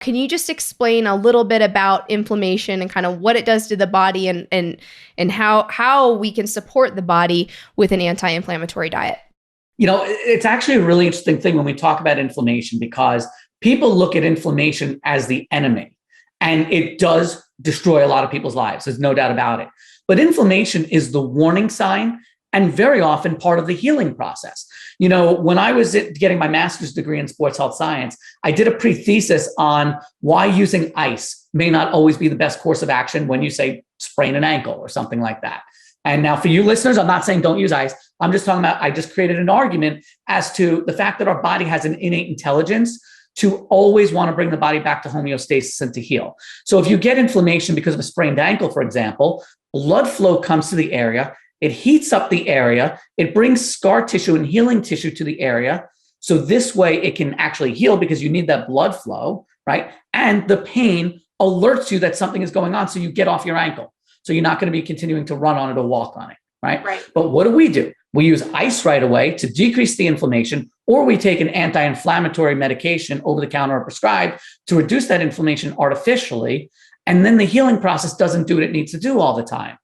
Can you just explain a little bit about inflammation and kind of what it does to the body and how we can support the body with an anti-inflammatory diet? It's actually a really interesting thing when we talk about inflammation, because people look at inflammation as the enemy, and it does destroy a lot of people's lives. There's no doubt about it. But inflammation is the warning sign and very often part of the healing process. When I was getting my master's degree in sports health science, I did a pre-thesis on why using ice may not always be the best course of action when you say sprain an ankle or something like that. And now for you listeners, I'm not saying don't use ice. I'm just talking about, I just created an argument as to the fact that our body has an innate intelligence to always want to bring the body back to homeostasis and to heal. So if you get inflammation because of a sprained ankle, for example, blood flow comes to the area, it heats up the area, it brings scar tissue and healing tissue to the area. So this way it can actually heal because you need that blood flow, right? And the pain alerts you that something is going on, so you get off your ankle. So you're not going to be continuing to run on it or walk on it, right? But what do? We use ice right away to decrease the inflammation, or we take an anti-inflammatory medication over the counter or prescribed to reduce that inflammation artificially. And then the healing process doesn't do what it needs to do all the time.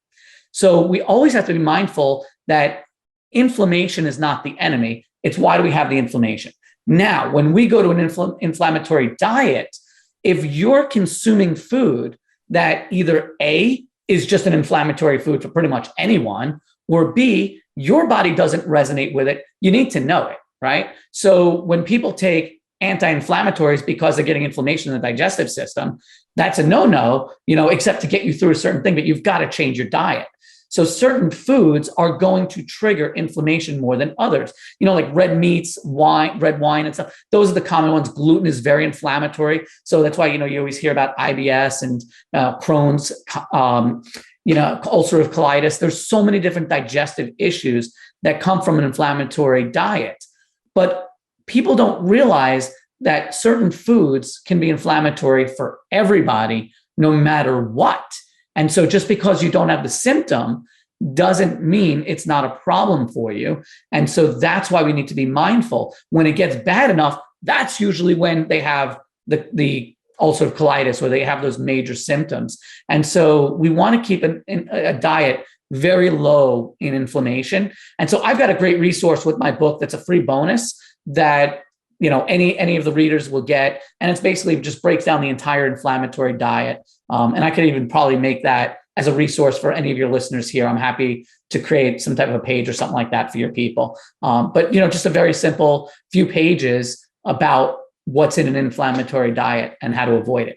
So we always have to be mindful that inflammation is not the enemy. It's why do we have the inflammation? Now, when we go to an inflammatory diet, if you're consuming food that either A, is just an inflammatory food for pretty much anyone, or B, your body doesn't resonate with it, you need to know it, right? So when people take anti-inflammatories because they're getting inflammation in the digestive system, that's a no-no, except to get you through a certain thing, but you've got to change your diet. So certain foods are going to trigger inflammation more than others. Like red meats, red wine and stuff. Those are the common ones. Gluten is very inflammatory. So that's why, you always hear about IBS and Crohn's, ulcerative colitis. There's so many different digestive issues that come from an inflammatory diet. But people don't realize that certain foods can be inflammatory for everybody, no matter what. And so just because you don't have the symptom doesn't mean it's not a problem for you. And so that's why we need to be mindful. When it gets bad enough, that's usually when they have the ulcerative colitis or they have those major symptoms. And so we want to keep a diet very low in inflammation. And so I've got a great resource with my book that's a free bonus that any of the readers will get. And it's basically just breaks down the entire inflammatory diet. And I could even probably make that as a resource for any of your listeners here. I'm happy to create some type of a page or something like that for your people. But just a very simple few pages about what's in an inflammatory diet and how to avoid it.